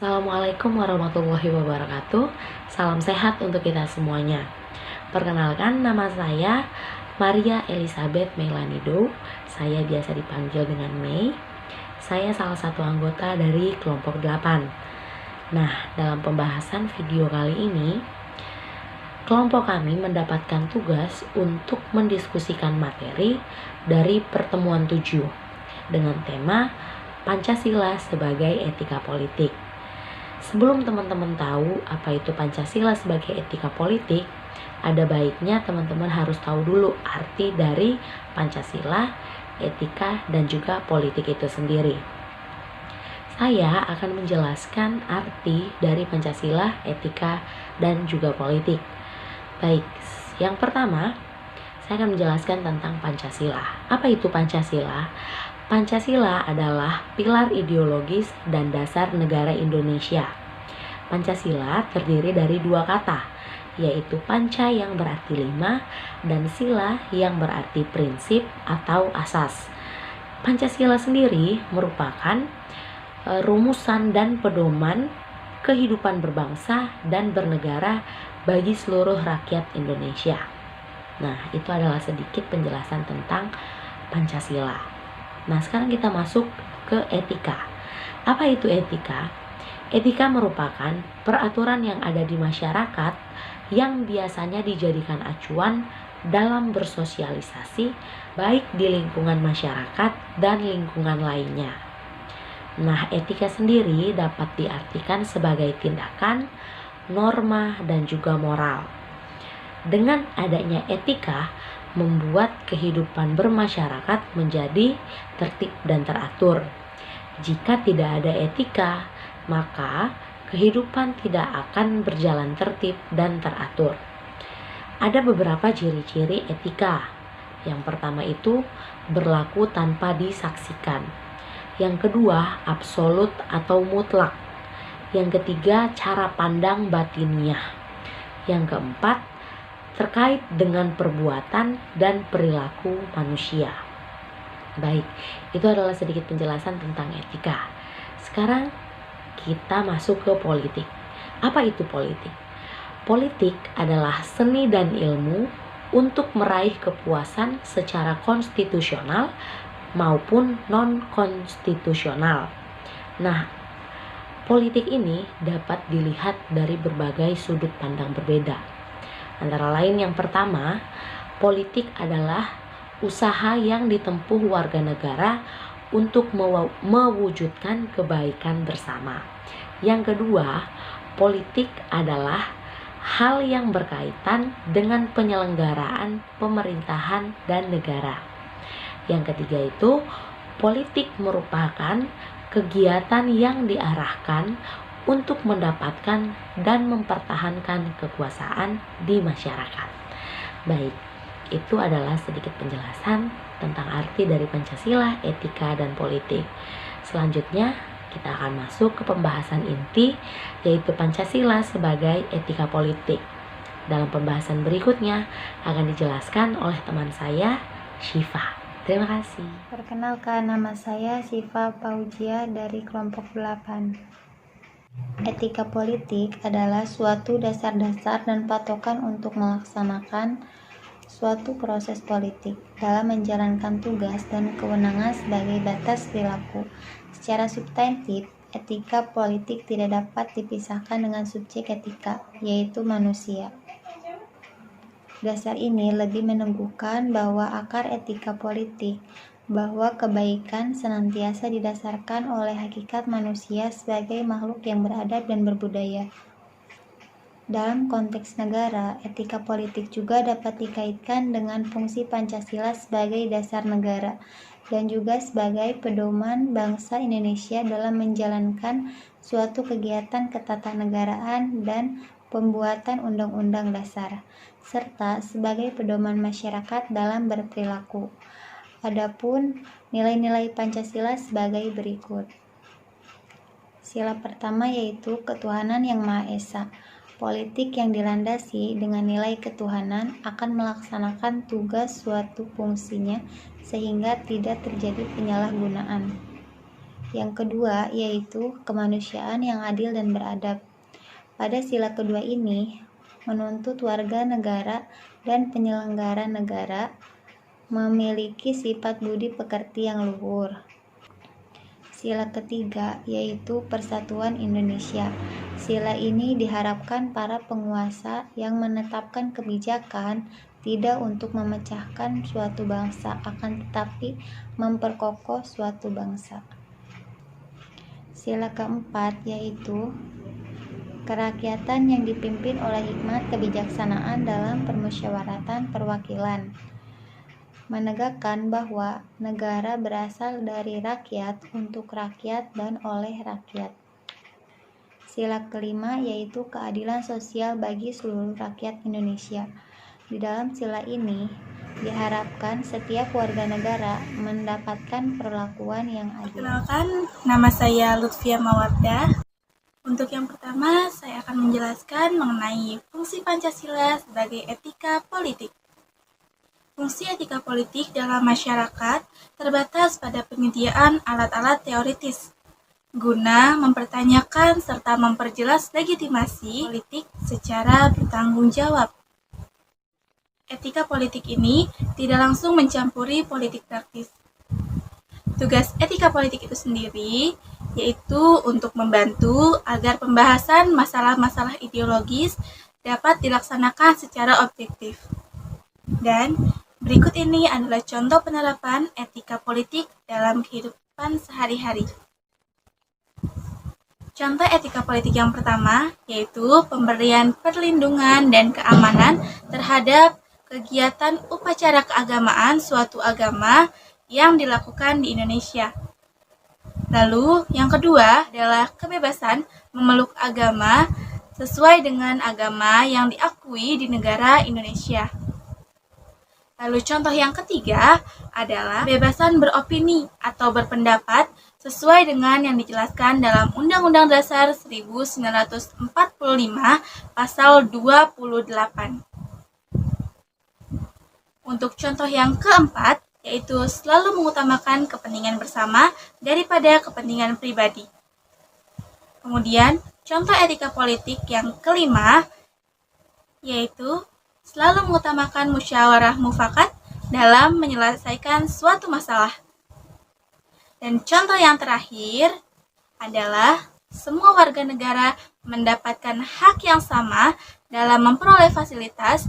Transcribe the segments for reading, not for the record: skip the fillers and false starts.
Assalamualaikum warahmatullahi wabarakatuh. Salam sehat untuk kita semuanya. Perkenalkan, nama saya Maria Elizabeth Meilanido. Saya biasa dipanggil dengan Mei. Saya salah satu anggota dari kelompok 8. Nah, dalam pembahasan video kali ini, kelompok kami mendapatkan tugas untuk mendiskusikan materi dari pertemuan 7 dengan tema Pancasila sebagai etika politik. Sebelum teman-teman tahu apa itu Pancasila sebagai etika politik, ada baiknya teman-teman harus tahu dulu arti dari Pancasila, etika, dan juga politik itu sendiri. Saya akan menjelaskan arti dari Pancasila, etika, dan juga politik. Baik, yang pertama, saya akan menjelaskan tentang Pancasila. Apa itu Pancasila? Pancasila adalah pilar ideologis dan dasar negara Indonesia. Pancasila terdiri dari dua kata, yaitu panca yang berarti 5 dan sila yang berarti prinsip atau asas. Pancasila sendiri merupakan rumusan dan pedoman kehidupan berbangsa dan bernegara bagi seluruh rakyat Indonesia. Nah, itu adalah sedikit penjelasan tentang Pancasila. Nah, sekarang kita masuk ke etika. Apa itu etika? Etika merupakan peraturan yang ada di masyarakat yang biasanya dijadikan acuan dalam bersosialisasi, baik di lingkungan masyarakat dan lingkungan lainnya. Nah, etika sendiri dapat diartikan sebagai tindakan, norma, dan juga moral. Dengan adanya etika, membuat kehidupan bermasyarakat menjadi tertib dan teratur. Jika tidak ada etika, maka kehidupan tidak akan berjalan tertib dan teratur. Ada beberapa ciri-ciri etika. Yang pertama itu berlaku tanpa disaksikan. Yang kedua, absolut atau mutlak. Yang ketiga, cara pandang batiniah. Yang keempat, terkait dengan perbuatan dan perilaku manusia. Baik, itu adalah sedikit penjelasan tentang etika. Sekarang kita masuk ke politik. Apa itu politik? Politik adalah seni dan ilmu untuk meraih kepuasan secara konstitusional maupun non-konstitusional. Nah, politik ini dapat dilihat dari berbagai sudut pandang berbeda. Antara lain yang pertama, politik adalah usaha yang ditempuh warga negara untuk mewujudkan kebaikan bersama. Yang kedua, politik adalah hal yang berkaitan dengan penyelenggaraan pemerintahan dan negara. Yang ketiga itu, politik merupakan kegiatan yang diarahkan untuk mendapatkan dan mempertahankan kekuasaan di masyarakat. Baik, itu adalah sedikit penjelasan tentang arti dari Pancasila, etika, dan politik. Selanjutnya, kita akan masuk ke pembahasan inti, yaitu Pancasila sebagai etika politik. Dalam pembahasan berikutnya akan dijelaskan oleh teman saya, Syifa. Terima kasih. Perkenalkan, nama saya Syifa Paujia dari kelompok 8. Etika politik adalah suatu dasar-dasar dan patokan untuk melaksanakan suatu proses politik dalam menjalankan tugas dan kewenangan sebagai batas perilaku. Secara substantif, etika politik tidak dapat dipisahkan dengan subjek etika, yaitu manusia. Dasar ini lebih meneguhkan bahwa akar etika politik bahwa kebaikan senantiasa didasarkan oleh hakikat manusia sebagai makhluk yang beradab dan berbudaya. Dalam konteks negara, etika politik juga dapat dikaitkan dengan fungsi Pancasila sebagai dasar negara dan juga sebagai pedoman bangsa Indonesia dalam menjalankan suatu kegiatan ketatanegaraan dan pembuatan undang-undang dasar, serta sebagai pedoman masyarakat dalam berperilaku. Adapun nilai-nilai Pancasila sebagai berikut. Sila pertama yaitu ketuhanan yang Maha Esa. Politik yang dilandasi dengan nilai ketuhanan akan melaksanakan tugas suatu fungsinya sehingga tidak terjadi penyalahgunaan. Yang kedua yaitu kemanusiaan yang adil dan beradab. Pada sila kedua ini menuntut warga negara dan penyelenggara negara memiliki sifat budi pekerti yang luhur. Sila ketiga yaitu Persatuan Indonesia. Sila ini diharapkan para penguasa yang menetapkan kebijakan tidak untuk memecahkan suatu bangsa, akan tetapi memperkokoh suatu bangsa. Sila keempat yaitu kerakyatan yang dipimpin oleh hikmat kebijaksanaan dalam permusyawaratan perwakilan, menegakkan bahwa negara berasal dari rakyat, untuk rakyat, dan oleh rakyat. Sila kelima yaitu keadilan sosial bagi seluruh rakyat Indonesia. Di dalam sila ini diharapkan setiap warga negara mendapatkan perlakuan yang adil. Perkenalkan, nama saya Lutfia Mawardah. Untuk yang pertama, saya akan menjelaskan mengenai fungsi Pancasila sebagai etika politik. Fungsi etika politik dalam masyarakat terbatas pada penyediaan alat-alat teoritis guna mempertanyakan serta memperjelas legitimasi politik secara bertanggung jawab. Etika politik ini tidak langsung mencampuri politik praktis. Tugas etika politik itu sendiri yaitu untuk membantu agar pembahasan masalah-masalah ideologis dapat dilaksanakan secara objektif. Dan berikut ini adalah contoh penerapan etika politik dalam kehidupan sehari-hari. Contoh etika politik yang pertama yaitu pemberian perlindungan dan keamanan terhadap kegiatan upacara keagamaan suatu agama yang dilakukan di Indonesia. Lalu, yang kedua adalah kebebasan memeluk agama sesuai dengan agama yang diakui di negara Indonesia. Lalu contoh yang ketiga adalah kebebasan beropini atau berpendapat sesuai dengan yang dijelaskan dalam Undang-Undang Dasar 1945 Pasal 28. Untuk contoh yang keempat, yaitu selalu mengutamakan kepentingan bersama daripada kepentingan pribadi. Kemudian, contoh etika politik yang kelima, yaitu selalu mengutamakan musyawarah mufakat dalam menyelesaikan suatu masalah. Dan contoh yang terakhir adalah semua warga negara mendapatkan hak yang sama dalam memperoleh fasilitas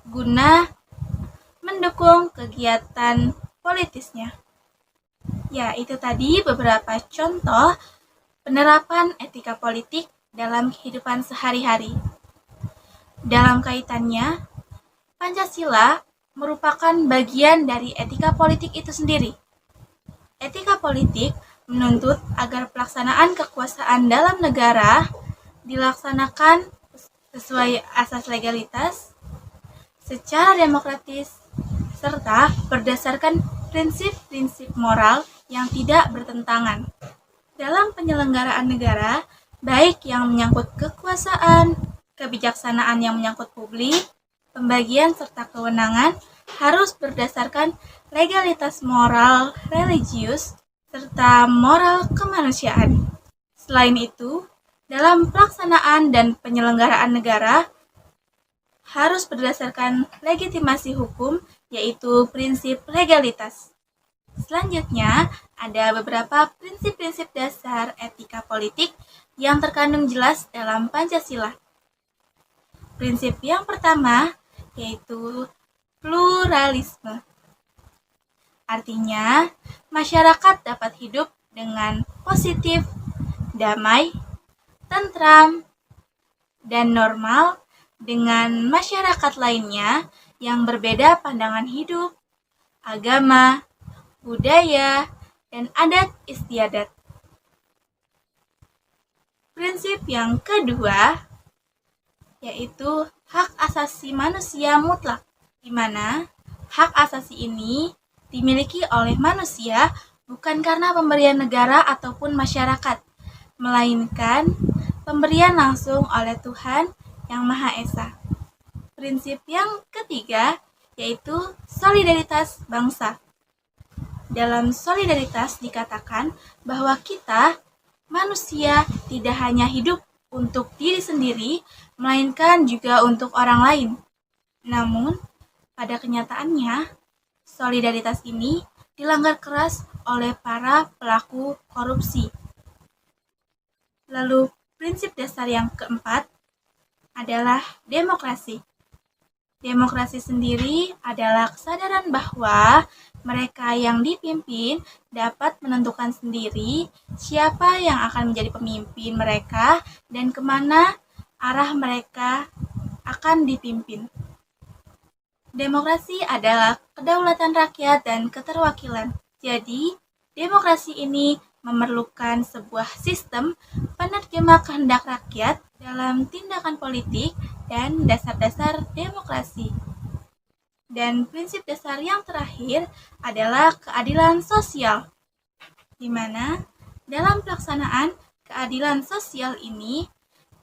guna mendukung kegiatan politisnya. Ya, itu tadi beberapa contoh penerapan etika politik dalam kehidupan sehari-hari. Dalam kaitannya, Pancasila merupakan bagian dari etika politik itu sendiri. Etika politik menuntut agar pelaksanaan kekuasaan dalam negara dilaksanakan sesuai asas legalitas, secara demokratis, serta berdasarkan prinsip-prinsip moral yang tidak bertentangan. Dalam penyelenggaraan negara, baik yang menyangkut kekuasaan, kebijaksanaan yang menyangkut publik, pembagian serta kewenangan, harus berdasarkan legalitas moral religius serta moral kemanusiaan. Selain itu, dalam pelaksanaan dan penyelenggaraan negara, harus berdasarkan legitimasi hukum, yaitu prinsip legalitas. Selanjutnya, ada beberapa prinsip-prinsip dasar etika politik yang terkandung jelas dalam Pancasila. Prinsip yang pertama yaitu pluralisme. Artinya, masyarakat dapat hidup dengan positif, damai, tentram, dan normal dengan masyarakat lainnya yang berbeda pandangan hidup, agama, budaya, dan adat istiadat. Prinsip yang kedua yaitu hak asasi manusia mutlak, di mana hak asasi ini dimiliki oleh manusia bukan karena pemberian negara ataupun masyarakat, melainkan pemberian langsung oleh Tuhan Yang Maha Esa. Prinsip yang ketiga yaitu solidaritas bangsa. Dalam solidaritas dikatakan bahwa kita, manusia, tidak hanya hidup untuk diri sendiri, melainkan juga untuk orang lain. Namun, pada kenyataannya, solidaritas ini dilanggar keras oleh para pelaku korupsi. Lalu, prinsip dasar yang keempat adalah demokrasi. Demokrasi sendiri adalah kesadaran bahwa mereka yang dipimpin dapat menentukan sendiri siapa yang akan menjadi pemimpin mereka dan kemana arah mereka akan dipimpin. Demokrasi adalah kedaulatan rakyat dan keterwakilan. Jadi, demokrasi ini memerlukan sebuah sistem penerjemah kehendak rakyat dalam tindakan politik dan dasar-dasar demokrasi. Dan prinsip dasar yang terakhir adalah keadilan sosial, di mana dalam pelaksanaan keadilan sosial ini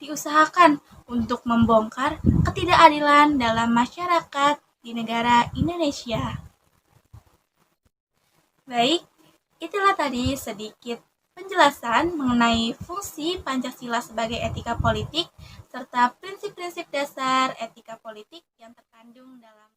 diusahakan untuk membongkar ketidakadilan dalam masyarakat di negara Indonesia. Baik, itulah tadi sedikit penjelasan mengenai fungsi Pancasila sebagai etika politik serta prinsip-prinsip dasar etika politik yang terkandung dalam